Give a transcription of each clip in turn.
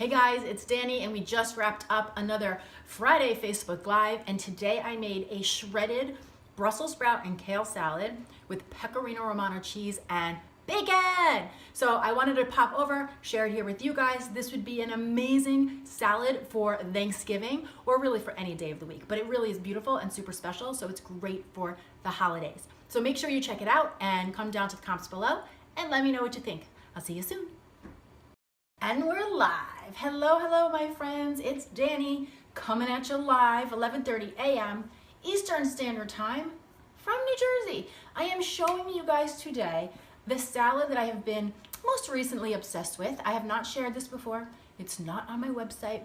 Hey guys, it's Danny and we just wrapped up another Friday Facebook Live, and today I made a shredded Brussels sprout and kale salad with pecorino romano cheese and bacon. So I wanted to pop over, share it here with you guys. This would be an amazing salad for Thanksgiving or really for any day of the week, but it really is beautiful and super special, so it's great for the holidays. So make sure you check it out and come down to the comments below and let me know what you think. I'll see you soon. And we're live. Hello, my friends. It's Danny coming at you live, 11:30 a.m. Eastern Standard Time from New Jersey. I am showing you guys today the salad that I have been most recently obsessed with. I have not shared this before. It's not on my website,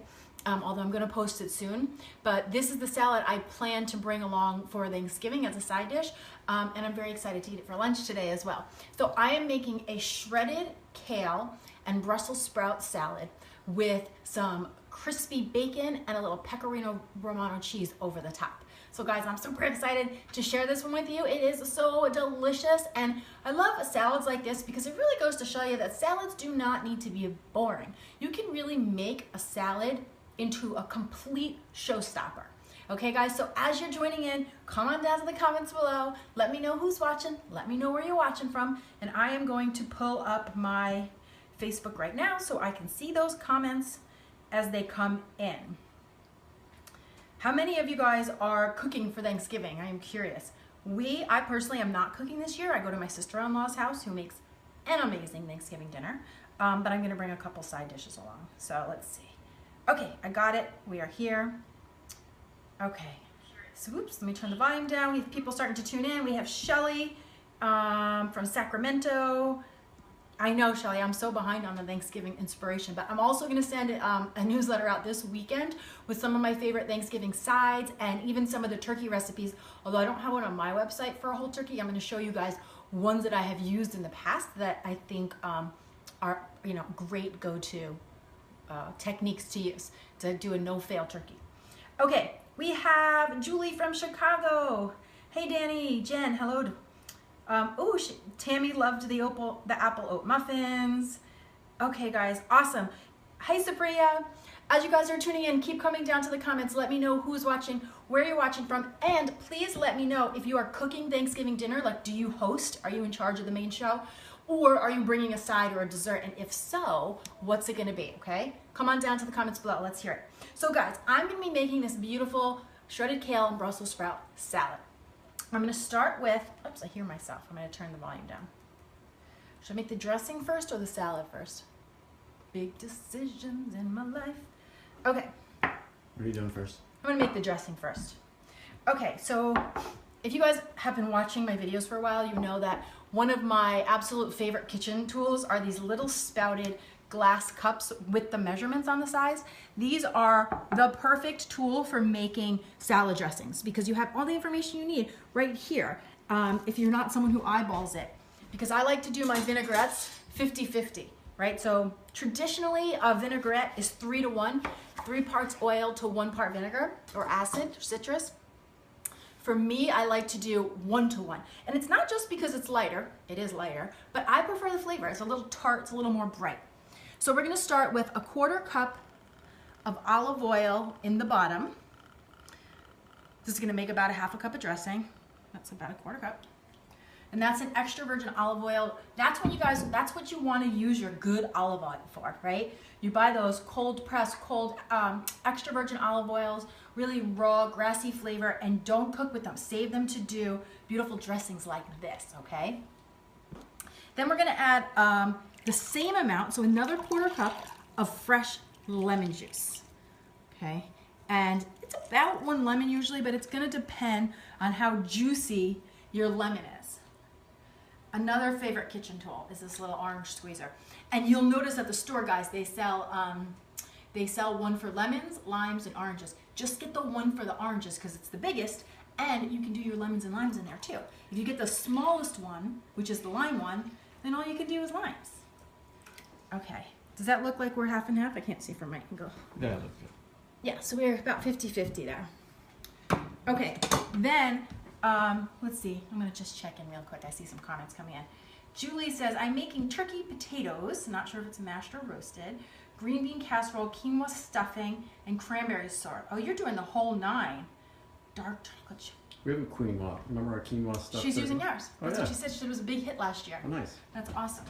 although I'm going to post it soon. But this is the salad I plan to bring along for Thanksgiving as a side dish, and I'm very excited to eat it for lunch today as well. So I am making a shredded kale and Brussels sprout salad with some crispy bacon and a little pecorino romano cheese over the top. So guys, I'm super excited to share this one with you. It is so delicious, and I love salads like this because it really goes to show you that salads do not need to be boring. You can really make a salad into a complete showstopper. Okay guys, so as you're joining in, come on down to the comments below. Let me know who's watching. Let me know where you're watching from, and I am going to pull up my Facebook right now so I can see those comments as they come in. How many of you guys are cooking for Thanksgiving? I am curious. I personally am not cooking this year. I go to my sister-in-law's house who makes an amazing Thanksgiving dinner, but I'm gonna bring a couple side dishes along. So let's see. Okay, I got it. We are here. Okay, so oops, let me turn the volume down. We have people starting to tune in. We have Shelly from Sacramento. I know, Shelly, I'm so behind on the Thanksgiving inspiration, but I'm also going to send a newsletter out this weekend with some of my favorite Thanksgiving sides and even some of the turkey recipes. Although I don't have one on my website for a whole turkey, I'm going to show you guys ones that I have used in the past that I think are, great go-to techniques to use to do a no-fail turkey. Okay, we have Julie from Chicago. Hey, Danny, Jen, hello. Tammy loved the apple oat muffins. Okay, guys, awesome. Hi, Sabria. As you guys are tuning in, keep coming down to the comments. Let me know who's watching, where you're watching from, and please let me know if you are cooking Thanksgiving dinner. Like, do you host? Are you in charge of the main show? Or are you bringing a side or a dessert? And if so, what's it gonna be, okay? Come on down to the comments below. Let's hear it. So, guys, I'm gonna be making this beautiful shredded kale and Brussels sprout salad. I'm going to start with, oops, I hear myself. I'm going to turn the volume down. Should I make the dressing first or the salad first? Big decisions in my life. Okay. What are you doing first? I'm going to make the dressing first. Okay, so if you guys have been watching my videos for a while, you know that one of my absolute favorite kitchen tools are these little spouted glass cups with the measurements on the sides. These are the perfect tool for making salad dressings because you have all the information you need right here if you're not someone who eyeballs it. Because I like to do my vinaigrettes 50-50, right? So traditionally a vinaigrette is 3-to-1, 3 parts oil to 1 part vinegar or acid, citrus. For me, I like to do 1-to-1. And it's not just because it's lighter, it is lighter, but I prefer the flavor. It's a little tart, it's a little more bright. So we're going to start with a 1/4 cup of olive oil in the bottom. This is going to make about a 1/2 cup of dressing. That's about a 1/4 cup. And that's an extra virgin olive oil. That's what you want to use your good olive oil for, right? You buy those cold pressed, extra virgin olive oils, really raw, grassy flavor, and don't cook with them. Save them to do beautiful dressings like this, okay? Then we're going to add the same amount, so another 1/4 cup of fresh lemon juice, okay? And it's about 1 lemon usually, but it's gonna depend on how juicy your lemon is. Another favorite kitchen tool is this little orange squeezer. And you'll notice at the store, guys, they sell one for lemons, limes, and oranges. Just get the one for the oranges because it's the biggest, and you can do your lemons and limes in there too. If you get the smallest one, which is the lime one, then all you can do is limes. Okay, does that look like we're half and half? I can't see from my angle. Yeah, that looks good. Yeah, so we're about 50-50 there. Okay, then, let's see. I'm gonna just check in real quick. I see some comments coming in. Julie says, I'm making turkey potatoes. Not sure if it's mashed or roasted. green bean casserole, quinoa stuffing, and cranberry sauce. Oh, you're doing the whole 9. Dark chocolate chip. We have a quinoa. Remember our quinoa stuff? She's using yours. Oh, That's yeah. what she said. She said it was a big hit last year. Oh, nice. That's awesome.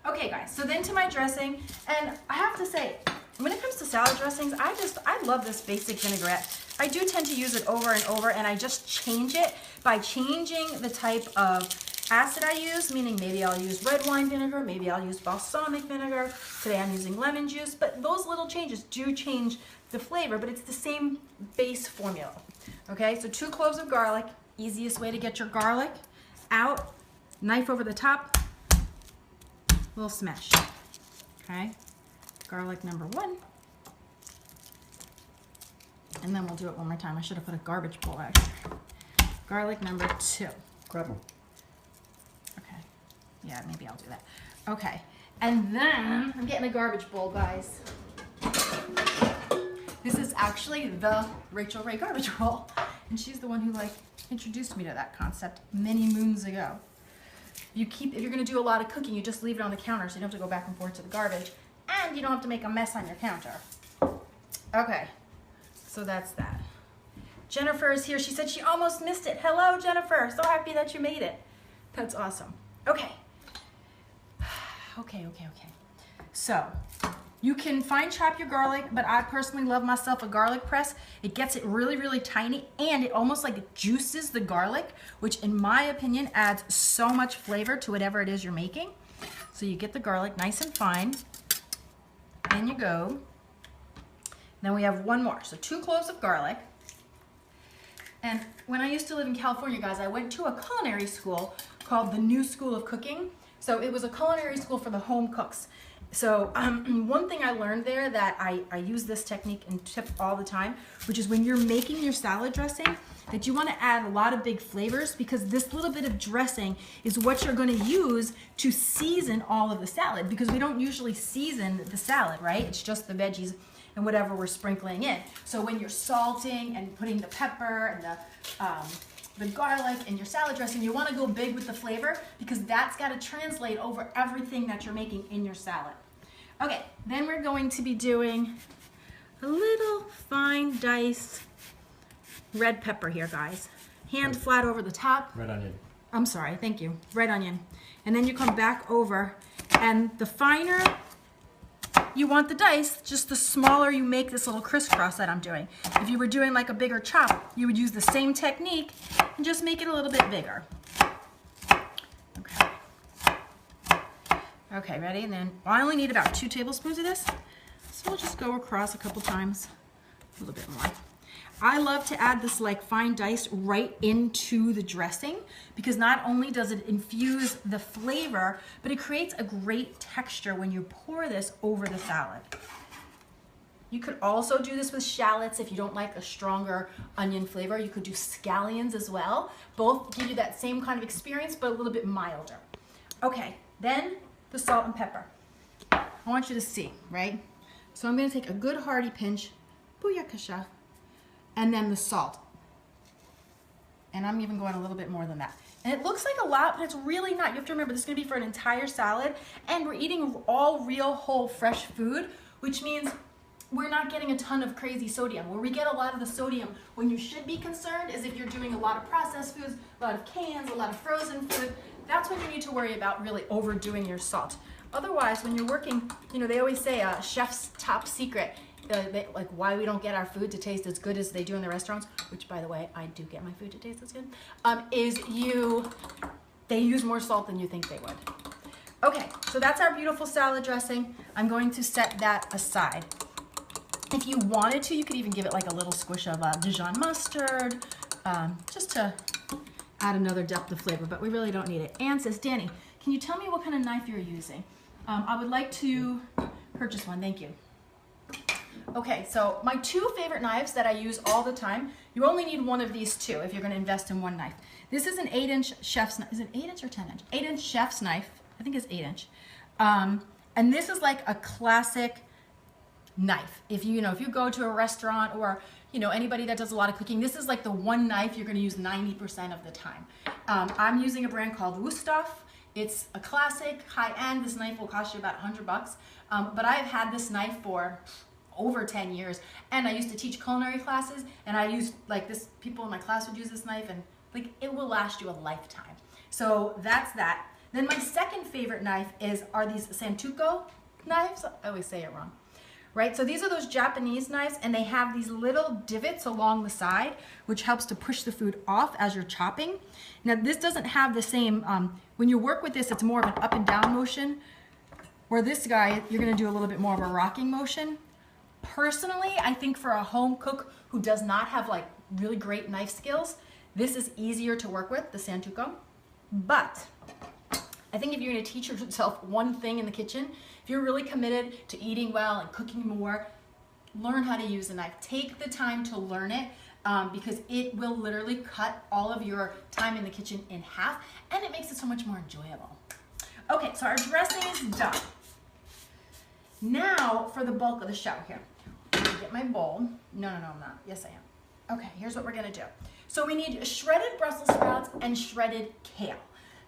Okay, guys, so then to my dressing, and I have to say, when it comes to salad dressings, I love this basic vinaigrette. I do tend to use it over and over, and I just change it by changing the type of acid I use, meaning maybe I'll use red wine vinegar, maybe I'll use balsamic vinegar. Today I'm using lemon juice, but those little changes do change the flavor, but it's the same base formula. Okay, so 2 cloves of garlic, easiest way to get your garlic out, knife over the top, little smash. Okay, garlic number 1. And then we'll do it one more time. I should have put a garbage bowl actually. Garlic number 2. Grab them. Okay, yeah, maybe I'll do that. Okay, and then I'm getting a garbage bowl, guys. This is actually the Rachel Ray garbage bowl, and she's the one who introduced me to that concept many moons ago. If you're gonna do a lot of cooking, you just leave it on the counter so you don't have to go back and forth to the garbage, and you don't have to make a mess on your counter. Okay, so that's that. Jennifer is here. She said she almost missed it. Hello, Jennifer. So happy that you made it. That's awesome. Okay. Okay. So, you can fine chop your garlic, but I personally love myself a garlic press. It gets it really, really tiny, and it almost juices the garlic, which in my opinion adds so much flavor to whatever it is you're making. So you get the garlic nice and fine. In you go. Then we have 1 more. So 2 cloves of garlic. And when I used to live in California, guys, I went to a culinary school called the New School of Cooking. So it was a culinary school for the home cooks. So one thing I learned there that I use this technique and tip all the time, which is when you're making your salad dressing, that you want to add a lot of big flavors, because this little bit of dressing is what you're going to use to season all of the salad, because we don't usually season the salad, right? It's just the veggies and whatever we're sprinkling in. So when you're salting and putting the pepper and the garlic in your salad dressing, you want to go big with the flavor, because that's got to translate over everything that you're making in your salad. Okay, then we're going to be doing a little fine diced red pepper here, guys. Hand flat over the top. Red onion. I'm sorry, thank you. Red onion. And then you come back over, and the finer you want the dice, just the smaller you make this little crisscross that I'm doing. If you were doing like a bigger chop, you would use the same technique and just make it a little bit bigger. Okay. Okay, ready? And then I only need about 2 tablespoons of this. So we'll just go across a couple times, a little bit more. I love to add this fine dice right into the dressing, because not only does it infuse the flavor, but it creates a great texture when you pour this over the salad. You could also do this with shallots if you don't like a stronger onion flavor. You could do scallions as well. Both give you that same kind of experience, but a little bit milder. Okay, then the salt and pepper. I want you to see, right? So I'm gonna take a good hearty pinch, booyakasha, and then the salt. And I'm even going a little bit more than that. And it looks like a lot, but it's really not. You have to remember, this is gonna be for an entire salad, and we're eating all real, whole, fresh food, which means we're not getting a ton of crazy sodium. Where we get a lot of the sodium when you should be concerned is if you're doing a lot of processed foods, a lot of cans, a lot of frozen food. That's when you need to worry about really overdoing your salt. Otherwise, when you're working, they always say a chef's top secret, like why we don't get our food to taste as good as they do in the restaurants, which by the way, I do get my food to taste as good, they use more salt than you think they would. Okay, so that's our beautiful salad dressing. I'm going to set that aside. If you wanted to, you could even give it like a little squish of Dijon mustard, just to add another depth of flavor, but we really don't need it. Anne says, Danny, can you tell me what kind of knife you're using? I would like to purchase one, thank you. Okay, so my 2 favorite knives that I use all the time, you only need one of these 2 if you're gonna invest in one knife. This is an 8-inch chef's knife. Is it 8-inch or 10-inch? 8-inch chef's knife. I think it's 8-inch. And this is like a classic knife. If you go to a restaurant or anybody that does a lot of cooking, this is like the one knife you're gonna use 90% of the time. I'm using a brand called LwhsoO. It's a classic, high-end. This knife will cost you about 100 bucks. But I've had this knife for over 10 years. And I used to teach culinary classes, and I used, like, this, people in my class would use this knife, and like, it will last you a lifetime. So that's that. Then my second favorite knife are these Santoku knives. I always say it wrong. Right, so these are those Japanese knives, and they have these little divots along the side, which helps to push the food off as you're chopping. Now, this doesn't have the same, when you work with this, it's more of an up and down motion, where this guy, you're gonna do a little bit more of a rocking motion. Personally, I think for a home cook who does not have like really great knife skills, this is easier to work with, the Santoku. But I think if you're gonna teach yourself one thing in the kitchen, if you're really committed to eating well and cooking more, learn how to use a knife. Take the time to learn it because it will literally cut all of your time in the kitchen in half, and it makes it so much more enjoyable. Okay, so our dressing is done. Now for the bulk of the show here. I'm gonna get my bowl. No, I'm not. Yes, I am. Okay, here's what we're gonna do. So we need shredded Brussels sprouts and shredded kale.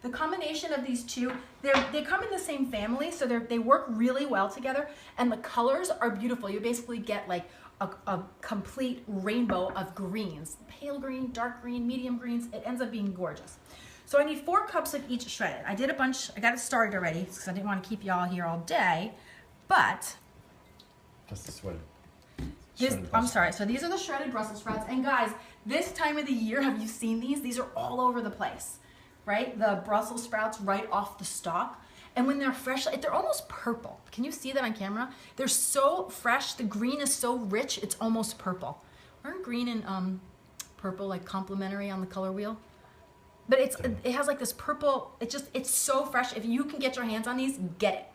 The combination of these two, they come in the same family, so they work really well together, and the colors are beautiful. You basically get like a complete rainbow of greens. Pale green, dark green, medium greens. It ends up being gorgeous. So I need 4 cups of each shredded. I did a bunch, I got it started already because I didn't want to keep y'all here all day, but Just the sweated. I'm sorry, so these are the shredded Brussels sprouts, and guys, this time of the year, have you seen these? These are all over the place. Right? The Brussels sprouts right off the stalk. And when they're fresh, they're almost purple. Can you see that on camera? They're so fresh. The green is so rich, it's almost purple. Aren't green and purple like complementary on the color wheel? But it has like this purple, it's so fresh. If you can get your hands on these, get it.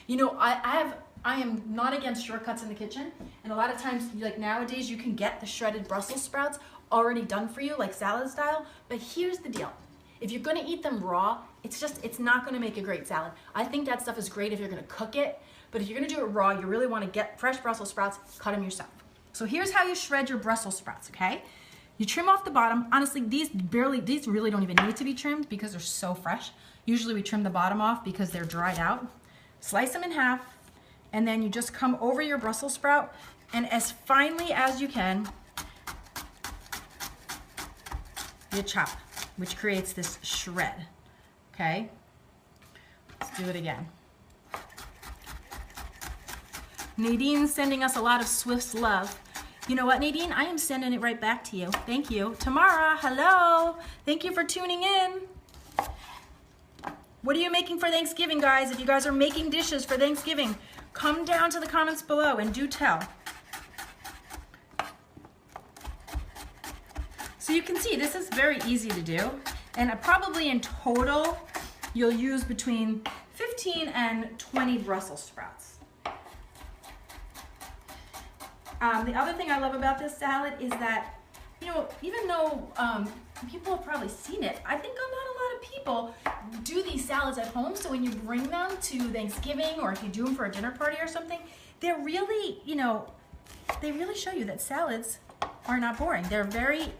You know, I am not against shortcuts in the kitchen. And a lot of times, like nowadays, you can get the shredded Brussels sprouts already done for you, like salad style. But here's the deal. If you're gonna eat them raw, it's not gonna make a great salad. I think that stuff is great if you're gonna cook it, but if you're gonna do it raw, you really wanna get fresh Brussels sprouts, cut them yourself. So here's how you shred your Brussels sprouts, okay? You trim off the bottom. Honestly, these really don't even need to be trimmed because they're so fresh. Usually we trim the bottom off because they're dried out. Slice them in half, and then you just come over your Brussels sprout, and as finely as you can, you chop, which creates this shred, okay? Let's do it again. Nadine's sending us a lot of Swift's love. You know what, Nadine? I am sending it right back to you. Thank you. Tamara, hello. Thank you for tuning in. What are you making for Thanksgiving, guys? If you guys are making dishes for Thanksgiving, come down to the comments below and do tell. So you can see this is very easy to do, and probably in total you'll use between 15 and 20 Brussels sprouts. The other thing I love about this salad is that, you know, even though people have probably seen it, I think not a lot of people do these salads at home. So when you bring them to Thanksgiving, or if you do them for a dinner party or something, they're really, you know, they really show you that salads are not boring. They're very,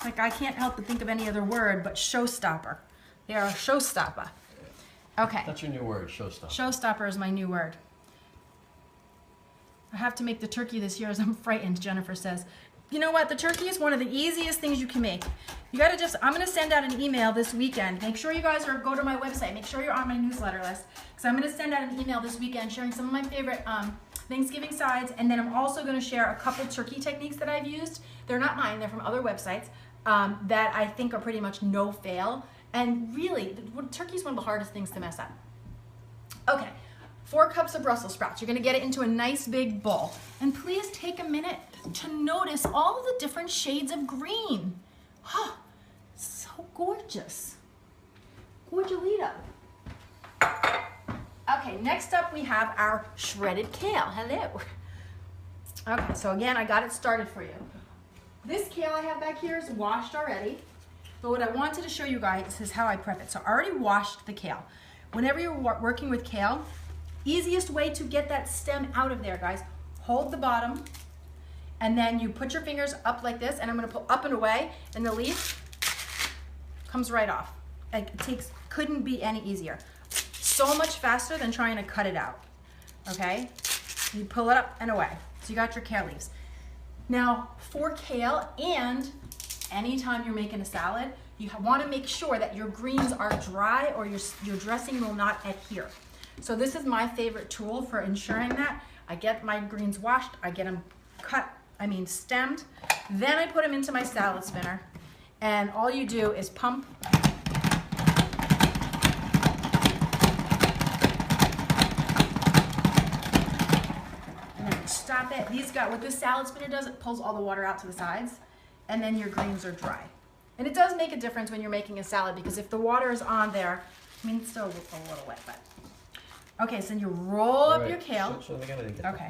like I can't help but think of any other word, but showstopper. They are a showstopper. Okay. That's your new word, showstopper. Showstopper is my new word. I have to make the turkey this year as I'm frightened, Jennifer says. You know what? The turkey is one of the easiest things you can make. You gotta I'm gonna send out an email this weekend. Make sure you guys go to my website. Make sure you're on my newsletter list. Because I'm gonna send out an email this weekend sharing some of my favorite Thanksgiving sides. And then I'm also gonna share a couple turkey techniques that I've used. They're not mine, they're from other websites that I think are pretty much no fail. And really, turkey is one of the hardest things to mess up. Okay. 4 cups of Brussels sprouts. You're gonna get it into a nice big bowl. And please take a minute to notice all the different shades of green. Oh, so gorgeous. Gorgelita. Okay, next up we have our shredded kale. Hello. Okay, so again, I got it started for you. This kale I have back here is washed already. But what I wanted to show you guys is how I prep it. So I already washed the kale. Whenever you're working with kale, easiest way to get that stem out of there, guys, hold the bottom, and then you put your fingers up like this, and I'm gonna pull up and away, and the leaf comes right off. Like couldn't be any easier. So much faster than trying to cut it out, okay? You pull it up and away. So you got your kale leaves. Now for kale, and anytime you're making a salad, you want to make sure that your greens are dry or your dressing will not adhere. So this is my favorite tool for ensuring that. I get my greens washed, I get them stemmed, then I put them into my salad spinner, and all you do is pump. And then stop it. What this salad spinner does, it pulls all the water out to the sides, and then your greens are dry. And it does make a difference when you're making a salad, because if the water is on there, it's still a little wet, but. Okay, so then you roll up your kale. Show them again, I didn't get Okay.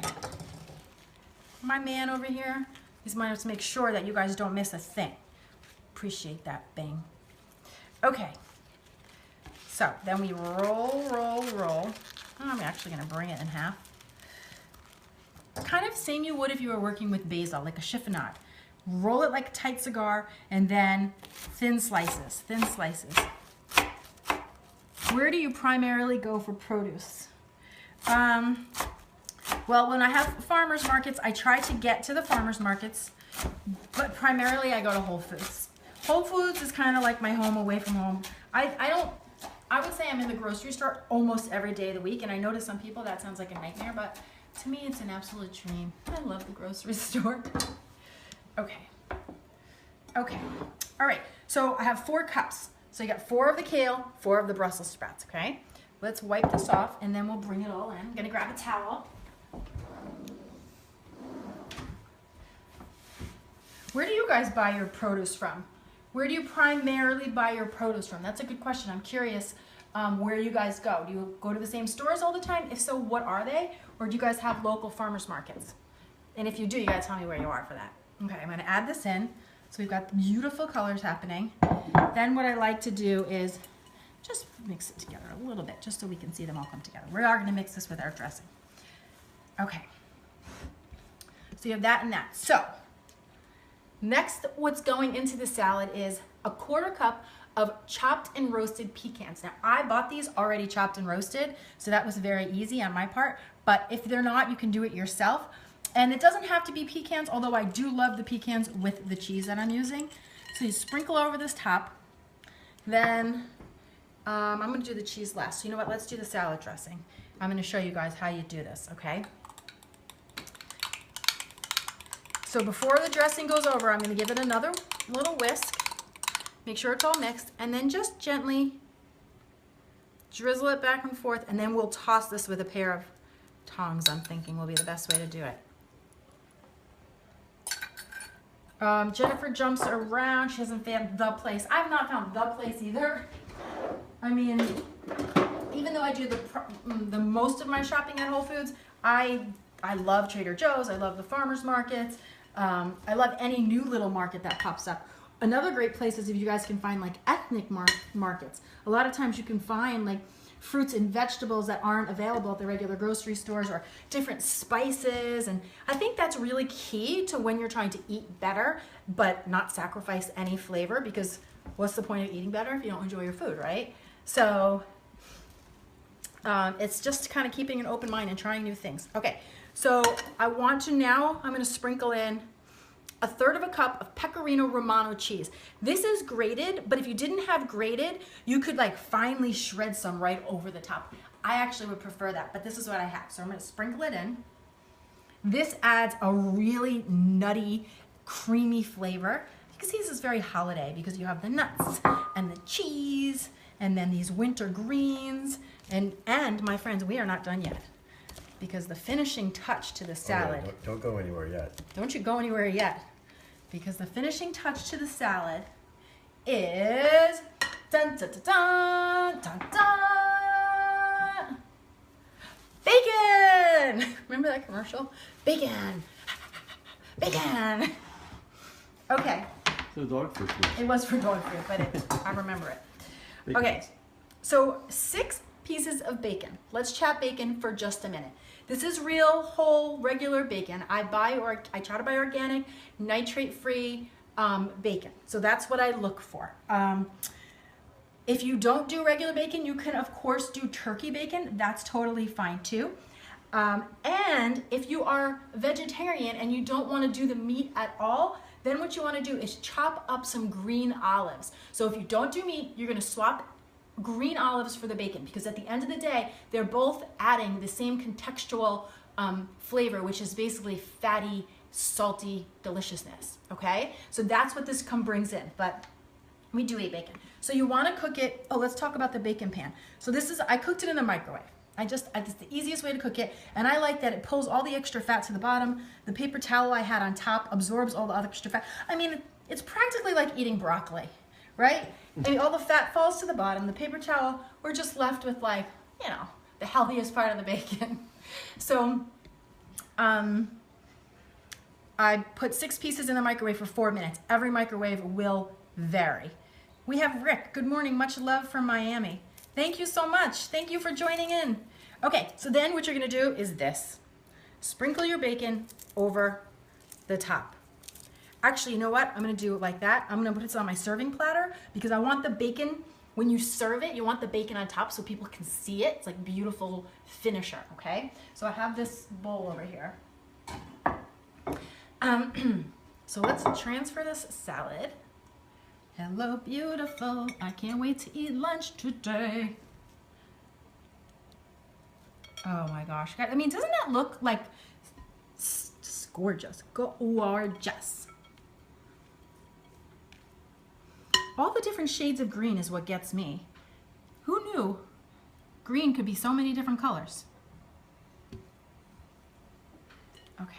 My man over here, he's wanting to make sure that you guys don't miss a thing. Appreciate that, Bing. Okay. So then we roll. I'm actually gonna bring it in half. Kind of same you would if you were working with basil, like a chiffonade. Roll it like a tight cigar, and then thin slices. Where do you primarily go for produce? Well, when I have farmers markets, I try to get to the farmers markets, but primarily I go to Whole Foods. Whole Foods is kind of like my home away from home. I would say I'm in the grocery store almost every day of the week, and I know to some people that sounds like a nightmare, but to me it's an absolute dream. I love the grocery store. Okay. All right, so I have 4 cups. So you got 4 of the kale, 4 of the Brussels sprouts, okay? Let's wipe this off, and then we'll bring it all in. I'm gonna grab a towel. Where do you guys buy your produce from? Where do you primarily buy your produce from? That's a good question. I'm curious where you guys go. Do you go to the same stores all the time? If so, what are they? Or do you guys have local farmers markets? And if you do, you gotta tell me where you are for that. Okay, I'm gonna add this in. So we've got beautiful colors happening. Then what I like to do is just mix it together a little bit, just so we can see them all come together. We are gonna mix this with our dressing. Okay, so you have that and that. So next, what's going into the salad is a 1/4 cup of chopped and roasted pecans. Now I bought these already chopped and roasted, so that was very easy on my part, but if they're not, you can do it yourself. And it doesn't have to be pecans, although I do love the pecans with the cheese that I'm using. So you sprinkle over this top. Then I'm gonna do the cheese last. So you know what, let's do the salad dressing. I'm gonna show you guys how you do this, okay? So before the dressing goes over, I'm gonna give it another little whisk. Make sure it's all mixed, and then just gently drizzle it back and forth, and then we'll toss this with a pair of tongs, I'm thinking will be the best way to do it. Jennifer jumps around. She hasn't found the place. I've not found the place either. I mean, even though I do the most of my shopping at Whole Foods, I love Trader Joe's. I love the farmers markets. I love any new little market that pops up. Another great place is if you guys can find like ethnic markets. A lot of times you can find like fruits and vegetables that aren't available at the regular grocery stores, or different spices, and I think that's really key to when you're trying to eat better but not sacrifice any flavor, because what's the point of eating better if you don't enjoy your food, right? So it's just kind of keeping an open mind and trying new things. Okay, so I'm going to sprinkle in 1/3 cup of Pecorino Romano cheese. This is grated, but if you didn't have grated, you could like finely shred some right over the top. I actually would prefer that, but this is what I have. So I'm gonna sprinkle it in. This adds a really nutty, creamy flavor. You can see this is very holiday because you have the nuts and the cheese and then these winter greens. And my friends, we are not done yet, because the finishing touch to the salad. Oh, yeah, don't go anywhere yet. Don't you go anywhere yet. Because the finishing touch to the salad is dun dun dun dun dun dun, bacon. Remember that commercial? Bacon, bacon. Okay. So dog food. It was for dog food, but I remember it. Okay, so 6 pieces of bacon. Let's chat bacon for just a minute. This is real, whole, regular bacon. I try to buy organic, nitrate-free bacon. So that's what I look for. If you don't do regular bacon, you can of course do turkey bacon. That's totally fine too. And if you are vegetarian and you don't want to do the meat at all, then what you want to do is chop up some green olives. So if you don't do meat, you're going to swap green olives for the bacon, because at the end of the day, they're both adding the same contextual flavor, which is basically fatty, salty deliciousness. Okay, so that's what this brings in. But we do eat bacon. So you want to cook it. Oh, let's talk about the bacon pan. So I cooked it in the microwave. It's the easiest way to cook it, and I like that it pulls all the extra fat to the bottom. The paper towel I had on top absorbs all the other extra fat. I mean, it's practically like eating broccoli, right? I mean, all the fat falls to the bottom. The paper towel, we're just left with, like, you know, the healthiest part of the bacon. So I put 6 pieces in the microwave for 4 minutes. Every microwave will vary. We have Rick. Good morning. Much love from Miami. Thank you so much. Thank you for joining in. Okay, so then what you're gonna do is this. Sprinkle your bacon over the top. Actually, you know what? I'm gonna do it like that. I'm gonna put this on my serving platter because I want the bacon, when you serve it, you want the bacon on top so people can see it. It's like beautiful finisher, okay? So I have this bowl over here. So let's transfer this salad. Hello, beautiful. I can't wait to eat lunch today. Oh my gosh. I mean, doesn't that look like just gorgeous? Gorgeous. All the different shades of green is what gets me. Who knew green could be so many different colors? Okay.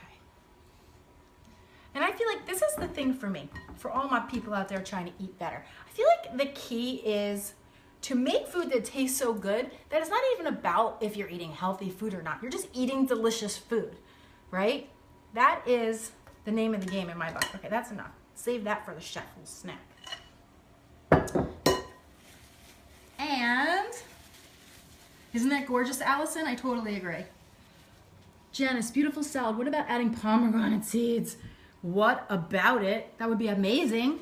And I feel like this is the thing for me, for all my people out there trying to eat better. I feel like the key is to make food that tastes so good that it's not even about if you're eating healthy food or not. You're just eating delicious food, right? That is the name of the game in my book. Okay, that's enough. Save that for the chef. We'll snap. And isn't that gorgeous, Allison? I totally agree. Janice, beautiful salad. What about adding pomegranate seeds? What about it? That would be amazing.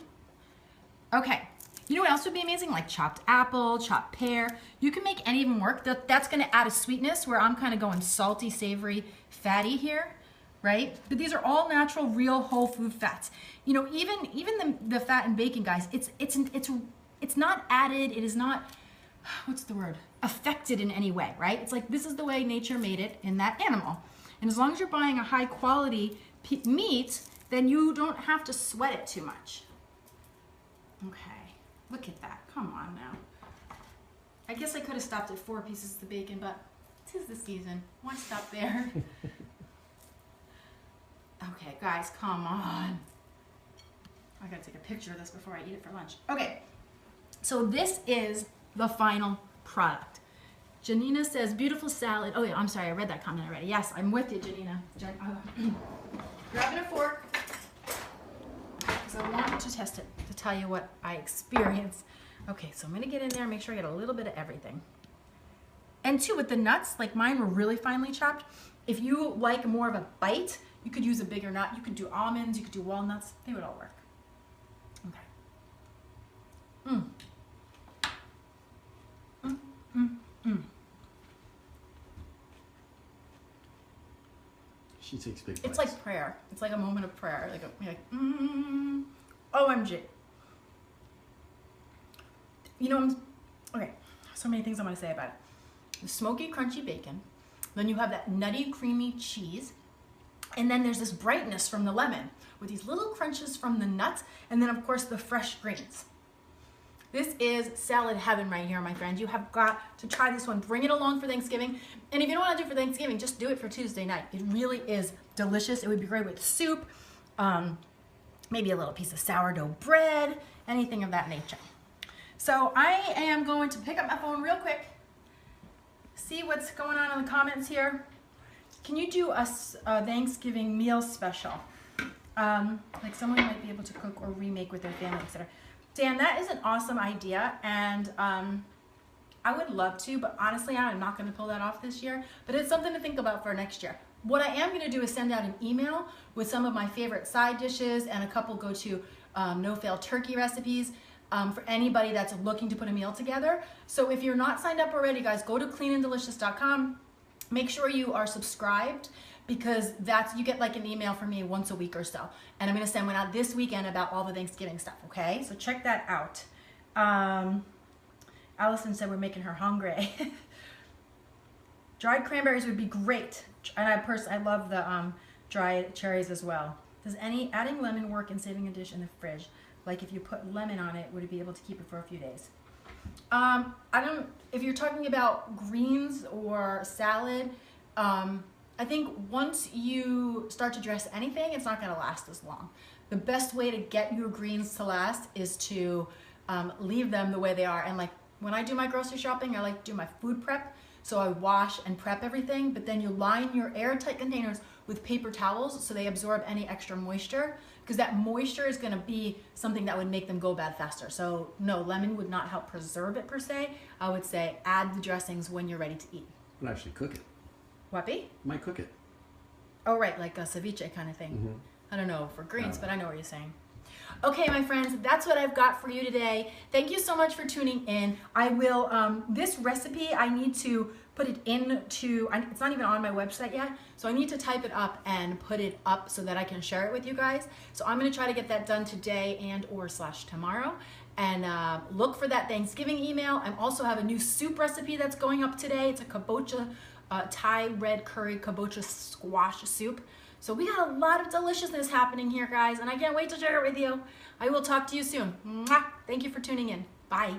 Okay. You know what else would be amazing? Like chopped apple, chopped pear. You can make any of them work. That's going to add a sweetness where I'm kind of going salty, savory, fatty here, right? But these are all natural, real, whole food fats. You know, even the fat in bacon, guys, it's not added. It is not, what's the word? Affected in any way, right? It's like this is the way nature made it in that animal. And as long as you're buying a high quality meat, then you don't have to sweat it too much. Okay. Look at that. Come on now. I guess I could have stopped at 4 pieces of the bacon, but 'tis the season. Why stop there? Okay, guys, come on. I gotta take a picture of this before I eat it for lunch. Okay, so this is the final product. Janina says, beautiful salad. Oh yeah, I'm sorry, I read that comment already. Yes, I'm with you, Janina. Grabbing a fork, because I want to test it to tell you what I experienced. Okay, so I'm gonna get in there and make sure I get a little bit of everything. And too, with the nuts, like mine were really finely chopped. If you like more of a bite, you could use a bigger nut. You could do almonds, you could do walnuts. They would all work. Okay. She takes big bites. It's like prayer. It's like a moment of prayer. OMG. You know, okay, so many things I want to say about it. The smoky, crunchy bacon. Then you have that nutty, creamy cheese. And then there's this brightness from the lemon with these little crunches from the nuts. And then, of course, the fresh greens. This is salad heaven right here, my friend. You have got to try this one. Bring it along for Thanksgiving. And if you don't want to do it for Thanksgiving, just do it for Tuesday night. It really is delicious. It would be great with soup, maybe a little piece of sourdough bread, anything of that nature. So I am going to pick up my phone real quick, see what's going on in the comments here. Can you do a Thanksgiving meal special? Like someone might be able to cook or remake with their family, etc. Dan, that is an awesome idea, and I would love to, but honestly, I'm not going to pull that off this year, but it's something to think about for next year. What I am going to do is send out an email with some of my favorite side dishes and a couple go-to no-fail turkey recipes. for anybody that's looking to put a meal together. So if you're not signed up already, guys, go to cleananddelicious.com. Make sure you are subscribed, because you get like an email from me once a week or so. And I'm gonna send one out this weekend about all the Thanksgiving stuff, okay? So check that out. Allison said we're making her hungry. Dried cranberries would be great. And I love the dried cherries as well. Does adding lemon work in saving a dish in the fridge? Like if you put lemon on it, would it be able to keep it for a few days? If you're talking about greens or salad, I think once you start to dress anything, it's not gonna last as long. The best way to get your greens to last is to leave them the way they are. And like when I do my grocery shopping, I like to do my food prep. So I wash and prep everything, but then you line your airtight containers with paper towels so they absorb any extra moisture, because that moisture is gonna be something that would make them go bad faster. So no, lemon would not help preserve it per se. I would say add the dressings when you're ready to eat. I'd actually cook it. Whappy? Might cook it. Oh, right, like a ceviche kind of thing. Mm-hmm. I don't know for greens, but I know what you're saying. Okay, my friends, that's what I've got for you today. Thank you so much for tuning in. I will, this recipe, I need to put it into, it's not even on my website yet, so I need to type it up and put it up so that I can share it with you guys. So I'm gonna try to get that done today and/or tomorrow. And look for that Thanksgiving email. I also have a new soup recipe that's going up today. It's a kabocha Thai red curry kabocha squash soup. So we got a lot of deliciousness happening here, guys, and I can't wait to share it with you. I will talk to you soon. Mwah! Thank you for tuning in. Bye.